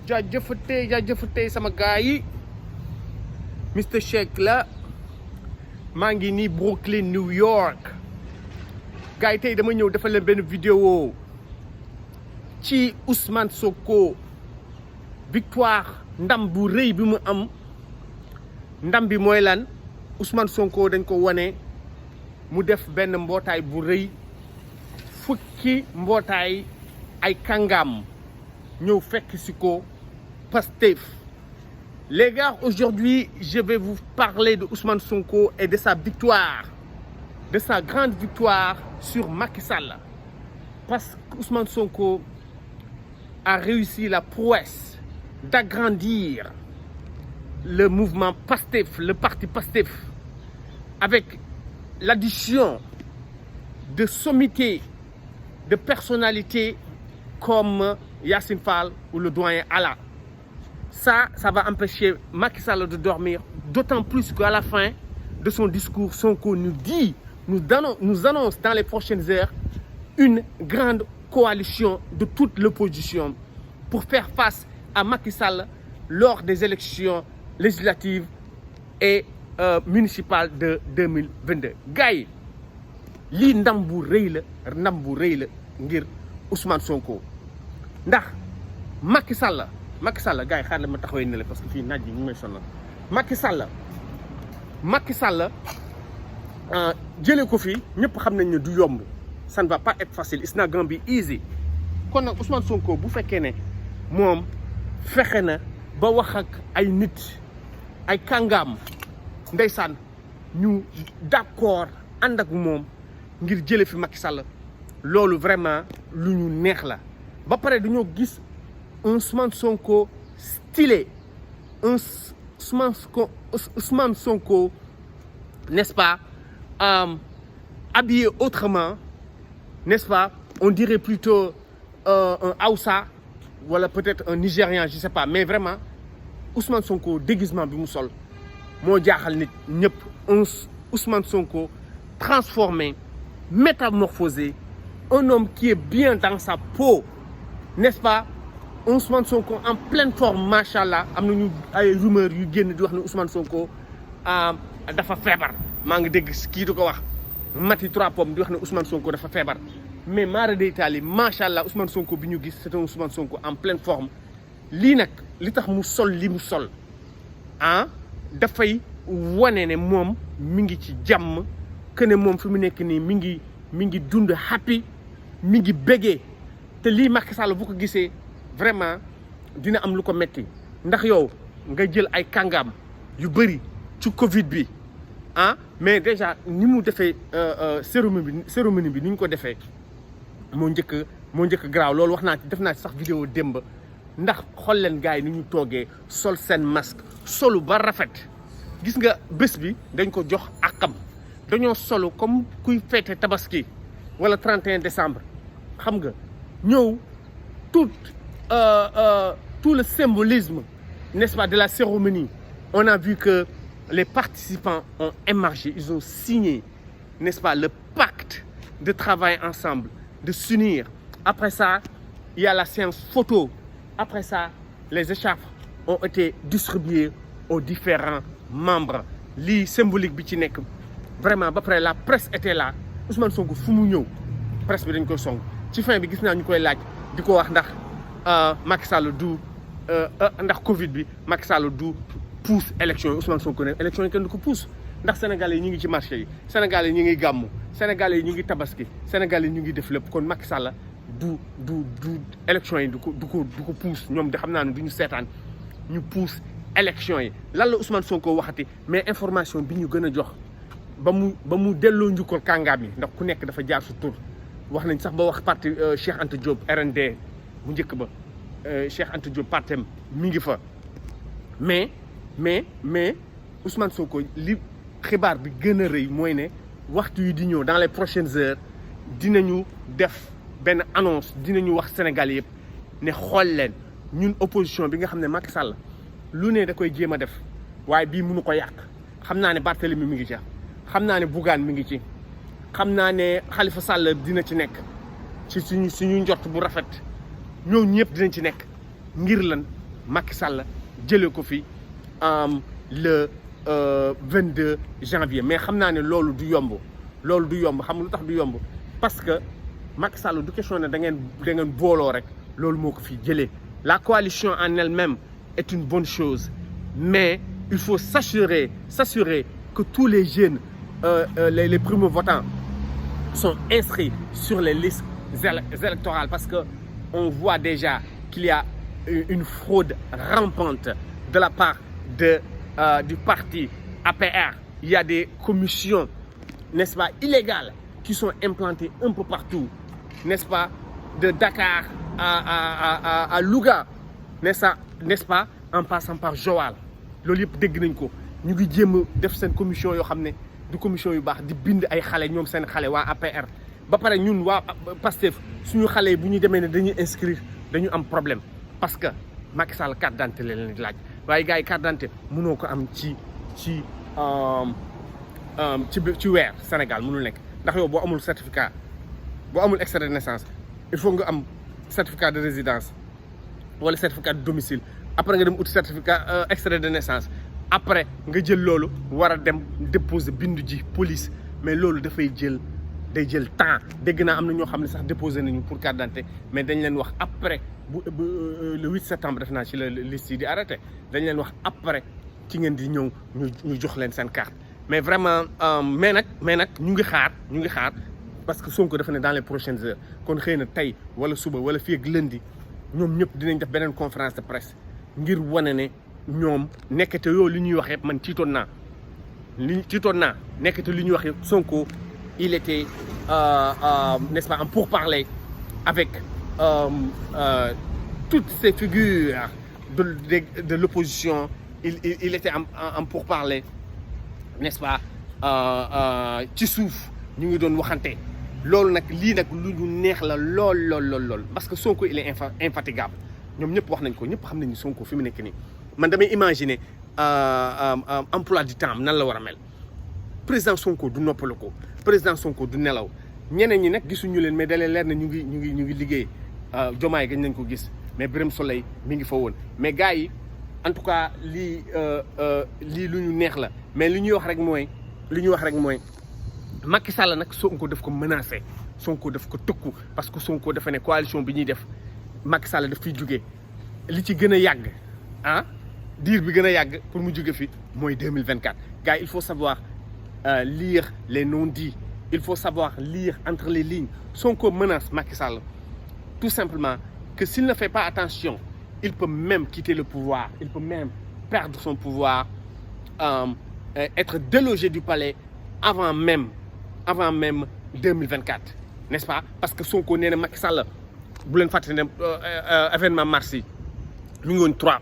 jaajëfatee sama gars yi Mr Shake la maa ngi nii Brooklyn New York gars yi tey dama ñëw defal leen benn vidéo ci Ousmane Sonko victoire ndam bu rëy bi mu am ndam bi mooy lan Ousmane Sonko dañ ko wane mu def benn mbootaay bu rëy fukki mbootaay ay kàngam ñëw fekk si ko Pastef. Les gars, aujourd'hui, je vais vous parler de Ousmane Sonko et de sa victoire, de sa grande victoire sur Macky Sall. Parce qu'Ousmane Sonko a réussi la prouesse d'agrandir le mouvement Pastef, le parti Pastef, avec l'addition de sommités, de personnalités comme Yassine Fall ou le doyen Allah. Ça va empêcher Macky Sall de dormir, d'autant plus qu'à la fin de son discours, Sonko nous annonce dans les prochaines heures une grande coalition de toute l'opposition pour faire face à Macky Sall lors des élections législatives et municipales de 2022. Gars yi lii ndam bu rëy la ngir Ousmane Sonko ndax Macky Sall gars yi xaar la ma taxawee ne la parce que fii naaj bi ñu may sonal Macky Sall jëlee ko fii ñëpp xam nañ ne du yomb ça ne va pas être facile it's not gonna be easy kon nag Ousmane Sonko bu fekkee ne moom fexe na ba wax ak ay nit ay kàngaam ndeysaan ñu d'accord ànd ak moom ngir jële fi Macky Sall loolu vraiment lu ñu neex la ba pare dañoo gis Ousmane Sonko stylé, Ousmane Sonko, n'est-ce pas, habillé autrement, n'est-ce pas, on dirait plutôt un Hausa, voilà peut-être un Nigérian, je ne sais pas, mais vraiment, Ousmane Sonko, déguisement bi mu sol, moo jaaxal nit ñëpp, Ousmane Sonko transformé, métamorphosé, un homme qui est bien dans sa peau, n'est-ce pas? Ousmane Sonko en pleine forme machallah am nañu ay rumeur yu génn di wax ne Ousmane Sonko dafa feebar maa ngi dégg kii di ko wax Mati Trois Pommes di wax ne Ousmane Sonko dafa feebar mais mara day taali machallah Ousmane Sonko bi ñu gis c'est un Ousmane Sonko en pleine forme lii nag li tax mu sol li mu sol dafay wane ne moom mi ngi ci jàmm que ne moom fi mu nekk nii mi ngi dund happy mi ngi bégee te lii Macky Sall bu ko gisee vraiment dina am lu ko metti ndax yow nga jël ay kàngam yu bëri ci Covid bi mais déjà ni mu defee cérémonie bi ni ñu ko defee moo njëkk garaaw loolu wax naa ci def naa ci sax vidéo démb ndax xool leen gars yi ni ñu toogee sol seen masque solu ba rafet gis nga bés bi dañ ko jox akam dañoo solu comme kuy fête tabaski wala 31 décembre xam nga ñëw tout le symbolisme, n'est-ce pas, de la cérémonie. On a vu que les participants ont émargé, ils ont signé, n'est-ce pas, le pacte de travail ensemble, de s'unir. Après ça, il y a la séance photo. Après ça, les écharpes ont été distribuées aux différents membres. Li symbolique bi ci nekk vraiment ba pare la presse était là Ousmane Sonko fu mu ñëw presse bi dañ koy song ci fin bi gis naa ñu koy laaj di ko wax ndax Macky Sall du ndax Covid bi Macky Sall du pousse élection yi Ousmane Sonko ne élection yi kenn du ko pousse ndax Sénégalais yi ñu ngi ci marché yi Sénégalais yi ñu ngi gàmmu Sénégalais yi ñu ngi tabaski Sénégalais yi ñu ngi def lépp kon Macky Sall du élection yi du ko pousse ñoom de xam naa ne du ñu seetaan ñu pousse élection yi lan la Ousmane Sonko waxati mais information bi ñu gën a jox ba mu delloo njukkal kàngaam yi ndax ku nekk dafa jaar su tur wax nañ sax ba wax parti Cheikh Anta Diop RND bu njëkk ba Cheikh Anta Diop partem mi ngi fa mais Ousmane Sonko li xibaar bi gën a rëy mooy ne waxtu yi di ñëw dans les prochaines heures dinañu def benn annonce dinañu wax Sénégal yëpp ne xool leen ñun opposition bi nga xam ne Macky Sall lu ne da koy jéem a def waaye bii mënu ko yàq xam naa ne Barthélemy mi ngi ci xam naa ne Bougane mi ngi ci xam naa ne Khalifa Sall dina ci nekk ci suñu njort bu rafet ñoo ñëpp dinañ ci nekk ngir lan Macky Sall jëlee ko fi le 22 janvier mais xam naa ne loolu du yomb xam lu tax du yomb parce que Macky Sall du question ne da ngeen booloo rek loolu moo ko fi jëlee la coalition en elle-même est une bonne chose mais il faut s'assurer que tous les jeunes les primo-votants sont inscrits sur les listes électorales parce que on voit déjà qu'il y a une fraude rampante de la part du parti APR. Il y a des commissions, n'est-ce pas, illégales qui sont implantées un peu partout, n'est-ce pas, de Dakar à Louga, n'est-ce pas, en passant par Joal. Loolu yëpp dégg nañ ko ñu ngi jéem def seen commission yoo xam ne du commission yu baax di bind ay xale ñoom seen xale waa APR ba pare ñun waa Pastef suñu xale yi bu ñu demee ne dañuy inscrire dañu am problème parce que Macky Sall carte d'identité la leen di laaj waaye gars yi carte d'identité mënoo ko am ci weer Sénégal mënul nekk ndax yow boo amul certificat boo amul extrait de naissance il faut nga am certificat de résidence wala certificat de domicile après nga dem ut certificat extrait de naissance après nga jël loolu war a dem déposer bindu ji police mais loolu day jël temps dégg naa am na ñoo xam ne sax déposé nañu pour carte d'identité mais dañ leen wax après le 8 septembre def naa ci la liste yi di arrêté dañ leen wax après ci ngeen di ñëw ñu jox leen seen carte mais vraiment mais nag ñu ngi xaar parce que Sonko dafa ne dans les prochaines heures kon xëy na tey wala suba wala fii ak lundi ñoom ñëpp dinañ def beneen conférence de presse ngir wane ne ñoom nekkate yoo li ñuy wax yëpp man tiitoon naa nekkate li ñuy wax yëpp Sonko il était n'est-ce pas en pourparlers avec toutes ces figures de l'opposition il était en pourparlers n'est-ce pas ci suuf ñu ngi doon waxante loolu nag lii nag lu ñu neex la lool parce que Sonko il est infatigable ñoom ñëpp wax nañ ko ñëpp xam nañ ni Sonko fi mu nekk nii man damay imaginer emploi du temps nan la war a mel président Sonko du noppalu ko président Sonko du nelaw ñeneen ñi nag gisuñu leen mais dalee leer na ñu ngi liggéey Diomaye gañ nañ ko gis mais Birame Souleye mi ngi fa woon mais gars yi en tout cas lii lu ñu neex la mais li ñuy wax rek mooy Macky Sall nag Sonko daf ko menacé Sonko daf ko tëkku parce que Sonko dafa ne coalition bi ñuy def Macky Sall daf fiy jógee li ci gën a yàgg diir bi gën a yàgg pour mu jóge fi mooy 2024 gars yi il faut savoir lire les non-dits il faut savoir lire entre les lignes Sonko menace Macky Sall tout simplement que s'il ne fait pas attention il peut même quitter le pouvoir il peut même perdre son pouvoir être délogé du palais avant même 2024 n'est-ce pas parce que Sonko nee na Macky Sall bu leen fàtte ne événement mars yi mi ngi woon trois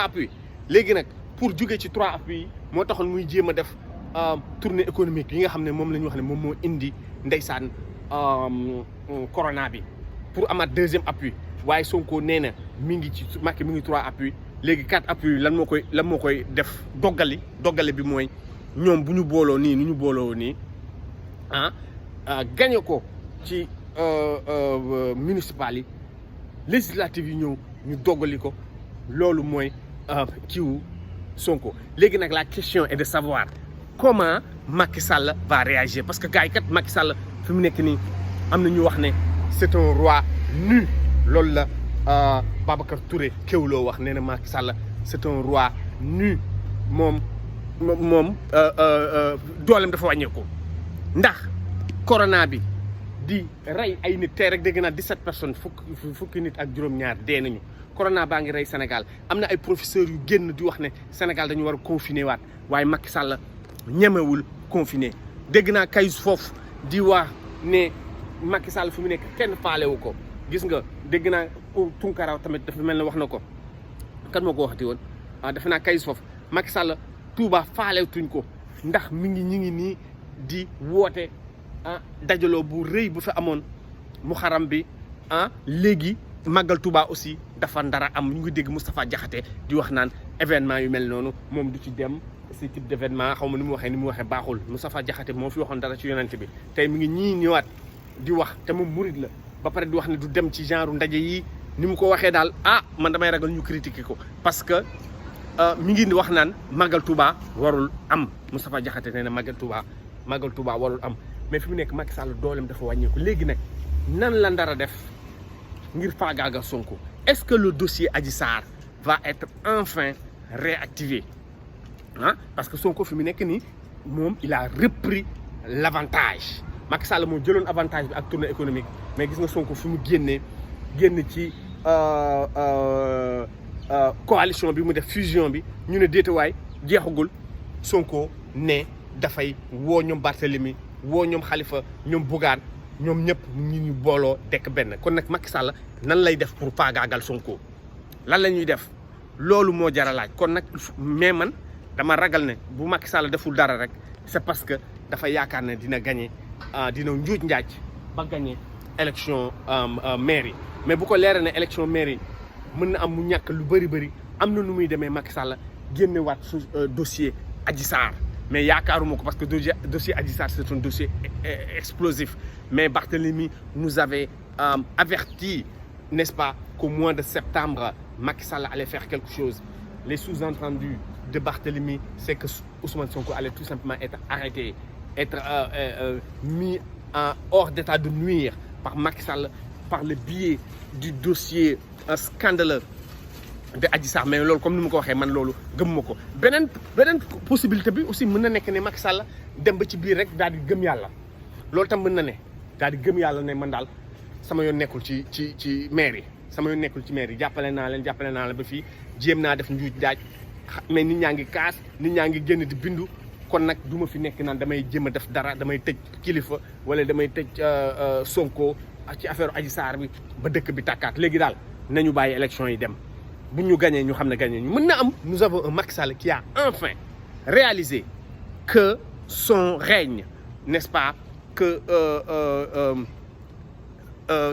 appuis léegi nag pour jóge ci 3 appuis yi moo taxoon muy jéem a def tournée économique yi nga xam ne moom la ñu wax ne moom moo indi ndeysaan corona bi pour amaat 2e appui waaye Sonko nee na Macky mi ngi 3 appuis léegi 4 appuis lan moo koy def doggali bi mooy ñoom bu ñu booloo nii nu ñu booloo nii gagné ko ci municipal yi législative yi ñëw ñu doggali ko loolu mooy kiiwu Sonko léegi nag la question est de savoir comment Macky Sall va réagir parce que gars yi kat Macky Sall fi mu nekk nii am na ñu wax ne c'est un roi nu loolu la Babacar Touré kéwloo wax nee na Macky Sall c'est un roi nu moom dooleem dafa wàññeeku ndax corona bi di rey ay nit tey rek dégg naa 17 personnes fukki nit ak juróom-ñaar dee nañu corona baa ngi rey Sénégal am na ay professeurs yu génn di wax ne Sénégal dañu war a confiner waat waaye Macky Sall ñemewul confiner dégg naa kayus foofu di wax ne Macky Sall fi mu nekk kenn faalewu ko gis nga dégg naa Tunkara tamit dafa mel ne wax na ko kan moo ko waxati woon defe naa kayus foofu Macky Sall Touba faalewtuñ ko ndax ñi ngi nii di woote dajaloo bu rëy bu fi amoon Muharram bi léegi màggal Touba aussi dafa ndara am ñu ngi dégg Moustapha Diakhaté di wax naan événement yu mel noonu moom du ci dem ce type d' événement xaw ma ni mu waxee baaxul Moustapha Diakhaté moo fi waxoon dara ci yonent bi tey mi ngi ñëwaat di wax te moom murid la ba pare di wax ne du dem ci genre ndaje yi ni mu ko waxee daal man damay ragal ñu critiquer ko parce que mi ngi wax naan Magal Touba warul am Moustapha Diakhaté nee na Magal Touba warul am mais fi mu nekk Macky Sall dooleem dafa wàññeeku léegi nag nan la ndara def ngir faagaagal Sonko est-ce que le dossier Adji Sarr va être enfin réactivé parce que Sonko fi mu nekk nii moom il a repris l'avantage Macky Sall moo jëloon avantage bi ak tournée économique mais gis nga Sonko fi mu génn ci coalition bi mu def fusion bi ñu ne déetawaay jeexagul Sonko ne dafay woo ñoom Barthélemy woo ñoom Khalifa ñoom Bougane ñoom ñëpp ñu booloo dekk benn kon nag Macky Sall nan lay def pour faagaagal Sonko lan la ñuy def loolu moo jar a laaj kon nag mais man dama ragal ne bu Macky Sall deful dara rek c'est parce que dafa yaakaar ne dina gagné dina njuuj njaaj ba gagné élection mairie mais bu ko leeree ne élection mairie mën na am mu ñàkk lu bëri am na nu muy demee Macky Sall génnewaat su dossier Adji Sarr mais yaakaaruma ko parce que dossier Adji Sarr c'est un dossier explosif mais Barthélemy nous avait averti n'est-ce pas qu'au mois de septembre Macky Sall allait faire quelque chose les sous-entendus de Barthélemy c'est que Ousmane Sonko allait tout simplement être arrêté être mis hors d'état de nuire par Macky Sall par le biais du dossier scandaleux de Adji Sarr mais loolu comme ni ma ko waxee man loolu gëmuma ko beneen possibilité bi aussi mën na nekk ne Macky Sall dem ba ci biir rek daal di gëm yàlla loolu tam mën na ne daal di gëm yàlla ne man daal sama yoon nekkul ci maire yi sama yoon nekkul ci maire yi jàppale naa leen ba fii jéem naa def njuuj daaj mais nit ñaa ngi kaas nit ñaa ngi génn di bindu kon nag du ma fi nekk naan damay jéem a def dara damay tëj kilifa wala damay tëj Sonko ci affaire Adji Sarr bi ba dëkk bi tàkkaat léegi daal nañu bàyyi élection yi dem bu ñu gagné ñu xam ne gagné ñu mën na am nous avons un Macky Sall qui a enfin réalisé que son règne n'est-ce pas que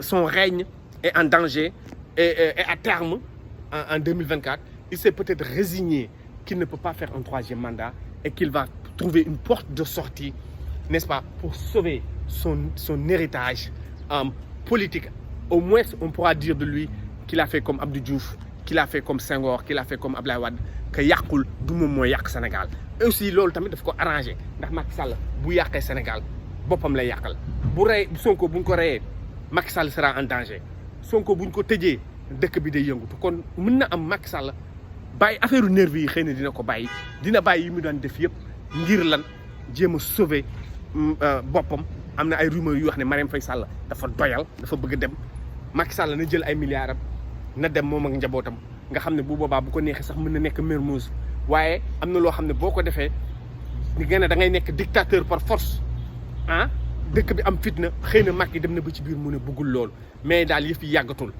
son règne est en danger et à terme en 2024 il s'est peut-être résigné qu'il ne peut pas faire un troisième mandat et qu'il va trouver une porte de sortie n'est-ce pas pour sauver son héritage politique au moins on pourra dire de lui qu'il a fait comme Abdou Diouf qu'il a fait comme Senghor qu'il a fait comme Abdoulaye Wade que yàqul du moom mooy yàq Sénégal et aussi loolu tamit daf ko arrangé ndax Macky Sall bu yàqee Sénégal boppam lay yàqal bu rey Sonko bu ñu ko reyee Macky Sall sera en danger Sonko bu ñu ko tëjee dëkk bi day yëngutu kon mën na am Macky Sall bàyyi affaire nervi yi xëy na dina ko bàyyi dina bàyyi yi mu daan def yëpp ngir lan jéem a sauver boppam am na ay rumeurs yu wax ne Marième Faye Sall dafa doyal dafa bëgg a dem Macky Sall na jël ay milliards am na dem moom ak njabootam nga xam ne bu boobaa bu ko neexee sax mën na nekk Mermoz waaye am na loo xam ne boo ko defee di nga ne da ngay nekk dictateur par force dëkk bi am fitna xëy na Macky dem na ba ci biir mu ne bëggul loolu mais daal yëf yi yàggatul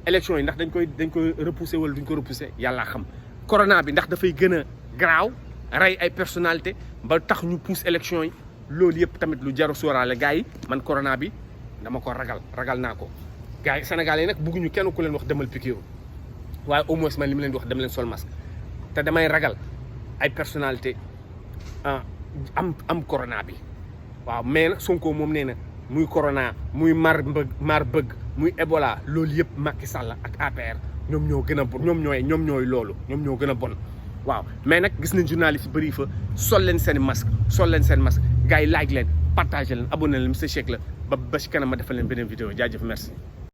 élection yi ndax dañ koy repousser wala duñ ko repousser yàllaa xam corona bi ndax dafay gën a garaaw rey ay personnalité ba tax ñu pousse élection yi loolu yëpp tamit lu jar a sóoraale gars yi man corona bi dama ko ragal naa ko gars yi Sénégal yi nag bëgguñu kenn ku leen wax demal piqûre waaye au moins man li mu leen di wax dem leen sol masque te damay ragal ay personnalité am corona bi waaw mais nag Sonko moom nee na muy corona muy mar bëgg muy Ebola loolu yëpp Macky Sall ak APR ñoom ñoo gën a bon ñoom ñooy loolu ñoom ñoo gën a bon waaw mais nag gis nañ journaliste bëri fa sol leen seen masque gars yi like leen partagé leen abonné leen Mister Shake la ba ci kanam ma defal leen beneen vidéo jaajëf merci